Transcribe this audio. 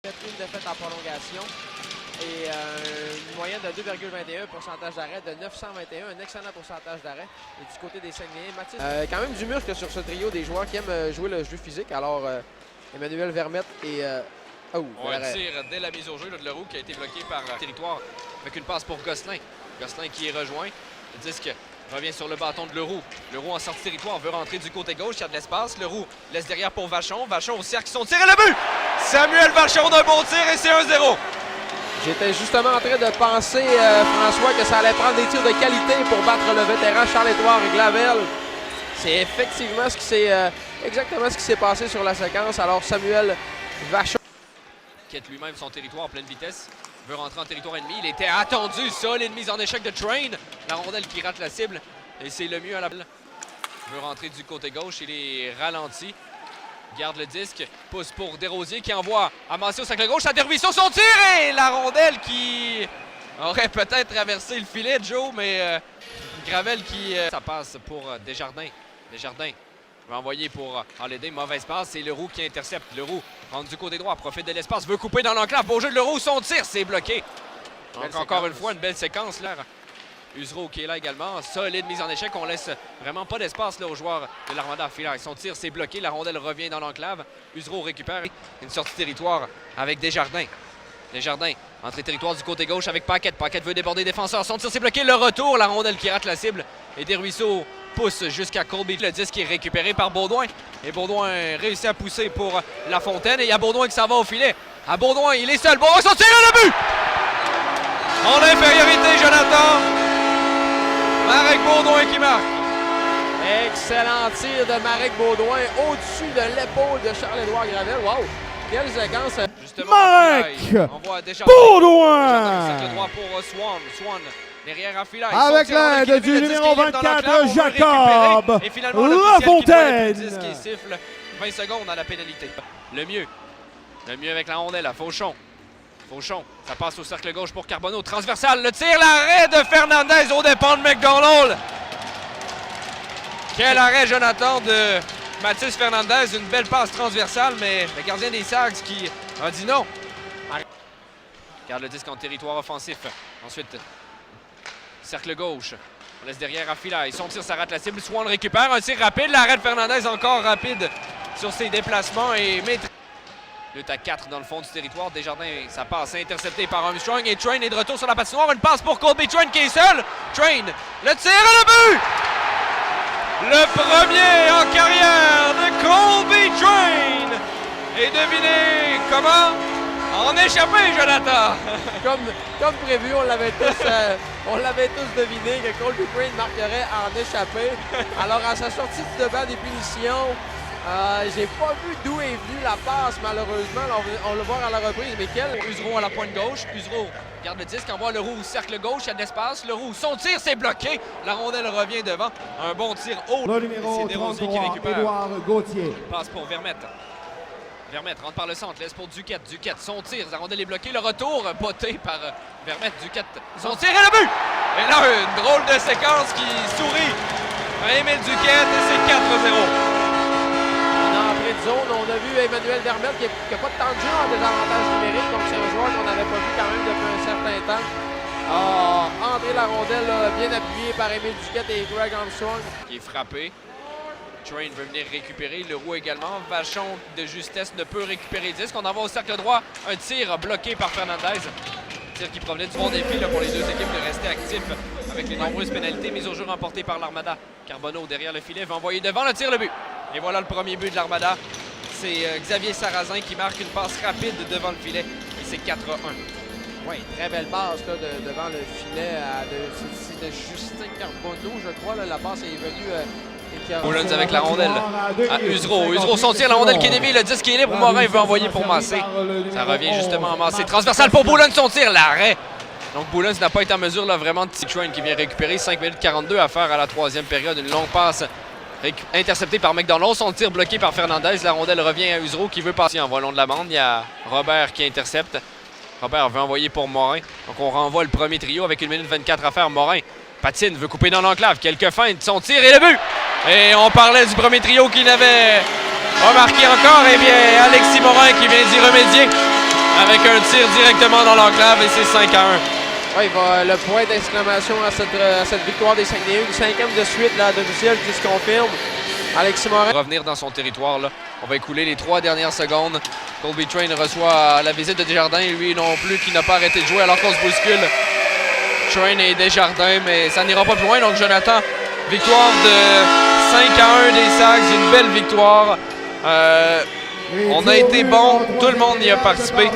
Une défaite en prolongation et une moyenne de 2,21 pourcentage d'arrêt, de 921, un excellent pourcentage d'arrêt. Et du côté des Saguenayens, Mathis, quand même du muscle sur ce trio des joueurs qui aiment jouer le jeu physique. Alors, Emmanuel Vermette et... On tire dès la mise au jeu de Leroux qui a été bloqué par Territoire avec une passe pour Gosselin. Gosselin qui est rejoint. Le disque revient sur le bâton de Leroux. Leroux en sortie territoire veut rentrer du côté gauche. Il y a de l'espace. Leroux laisse derrière pour Vachon. Vachon au cercle, son tir et le but! Samuel Vachon d'un bon tir et c'est 1-0. J'étais justement en train de penser, François, que ça allait prendre des tirs de qualité pour battre le vétéran Charles-Édouard Glavel. C'est effectivement ce qui s'est exactement ce qui s'est passé sur la séquence. Alors Samuel Vachon Quitte lui-même son territoire en pleine vitesse. Veut rentrer en territoire ennemi. Il était attendu. Solide mise en échec de Train. La rondelle qui rate la cible. Et c'est le mieux à la balle. Veut rentrer du côté gauche. Il est ralenti. Garde le disque. Pousse pour Desrosiers qui envoie à Massé au cercle gauche. À Desruisseaux son tir. Et la rondelle qui aurait peut-être traversé le filet, Joe. Mais Gravel qui... Ça passe pour Desjardins. Desjardins va envoyer pour l'aider. Mauvaise passe. C'est Leroux qui intercepte. Leroux rentre du côté droit. Profite de l'espace. Veut couper dans l'enclave. Beau jeu de Leroux. Son tir. C'est bloqué. Donc encore une fois, une belle séquence là. Usereau qui est là également. Solide mise en échec. On laisse vraiment pas d'espace aux joueurs de l'Armada. Son tir, c'est bloqué. La rondelle revient dans l'enclave. Usereau récupère une sortie territoire avec Desjardins. Desjardins, entrée territoire du côté gauche avec Paquette. Paquette veut déborder défenseur. Son tir, c'est bloqué. Le retour, la rondelle qui rate la cible. Et Desruisseaux pousse jusqu'à Colby. Le disque est récupéré par Baudouin. Et Baudouin réussit à pousser pour Lafontaine. Et il y a Baudouin qui s'en va au filet. À Baudouin, il est seul. Baudouin, son tir et le but! En infériorité, Jonathan. Marek Baudouin qui marque. Excellent tir de Marek Baudouin au-dessus de l'épaule de Charles-Édouard Gravel. Wow! Quelle séquence! Justement, Marek on voit déjà Baudouin! cercle droit pour Swan. Swan derrière à Filaille. Avec l'aide du numéro 24, Jacob et finalement, Lafontaine. Qui siffle 20 secondes à la pénalité. Le mieux avec la rondelle à Fauchon. Fauchon, ça passe au cercle gauche pour Carbonneau. Transversal, le tir, l'arrêt de Fernandez au dépend de McDonald. Quel arrêt, Jonathan, de Mathis Fernandez. Une belle passe transversale, mais le gardien des Sags qui a dit non. Garde le disque en territoire offensif. Ensuite, cercle gauche. On laisse derrière à Filaille. Son tir, ça rate la cible. Swan récupère. Un tir rapide. L'arrêt de Fernandez encore rapide sur ses déplacements et maîtrise. Lutte à 4 dans le fond du territoire. Desjardins, ça passe intercepté par Armstrong. Et Train est de retour sur la patinoire. Une passe pour Colby Train qui est seul. Train, le tir et le but! Le premier en carrière de Colby Train. Et devinez comment en échapper, Jonathan. Comme prévu, on l'avait tous deviné que Colby Train marquerait en échappé. Alors à sa sortie du banc des punitions, j'ai pas vu d'où est venue la passe, malheureusement. Là, on va le voir à la reprise, mais quel... Usereau à la pointe gauche. Usereau garde le disque, envoie Leroux au cercle gauche. Il y a de l'espace. Leroux, son tir, c'est bloqué. La rondelle revient devant. Un bon tir haut. Le numéro 33, Édouard Gauthier. Passe pour Vermette. Vermette rentre par le centre, laisse pour Duquette. Duquette, son tir, la rondelle est bloquée. Le retour, botté par Vermette. Duquette, son tir et le but! Et là, une drôle de séquence qui sourit à Émile Duquette et c'est 4-0. Entrée de zone, on a vu Emmanuel Vermette qui n'a pas de temps de jeu en désavantage numérique, donc c'est un joueur qu'on n'avait pas vu quand même depuis un certain temps. Entrée la rondelle là, bien appuyée par Émile Duquette et Greg Armstrong. Qui est frappé. Train veut venir récupérer, Leroux également. Vachon de justesse ne peut récupérer le disque. On envoie au cercle droit un tir bloqué par Fernandez. Tir qui provenait du bon défi là, pour les deux équipes de rester actifs avec les nombreuses pénalités mises au jeu remportées par l'Armada. Carbonneau derrière le filet va envoyer devant le tir, le but. Et voilà le premier but de l'Armada. C'est Xavier Sarrazin qui marque une passe rapide devant le filet. Et c'est 4-1. Oui, très belle passe là, devant le filet de Justin Carbonneau, je crois. Là, la passe est venue... Boulons avec la rondelle à Usereau. Usereau son tir, la rondelle qui dévie, le disque qui est libre. Morin veut envoyer pour Massé. Ça revient justement à Massé. Transversal pour Boulons, son tir, l'arrêt. Donc Boulons n'a pas été en mesure là, vraiment de Train qui vient récupérer 5 minutes 42 à faire à la troisième période. Une longue passe interceptée par McDonald. Son tir bloqué par Fernandez. La rondelle revient à Usereau qui veut passer en volant de la bande. Il y a Robert qui intercepte. Robert veut envoyer pour Morin. Donc on renvoie le premier trio avec 1 minute 24 à faire. Morin patine, veut couper dans l'enclave. Quelques feintes, son tir et le but! Et on parlait du premier trio qui n'avait pas marqué encore. Eh bien, Alexis Morin qui vient d'y remédier. avec un tir directement dans l'enclave et c'est 5-1. Ouais, le point d'exclamation à cette victoire des Saguenay, une 5e de suite là, à domicile qui se confirme. Alexis Morin. Revenir dans son territoire, là. On va écouler les 3 dernières secondes. Colby Train reçoit la visite de Desjardins, lui non plus, qui n'a pas arrêté de jouer alors qu'on se bouscule. Train et Desjardins, mais ça n'ira pas plus loin. Donc Jonathan, victoire de 5-1 des Sags, une belle victoire. On a été bon, tout le monde y a participé.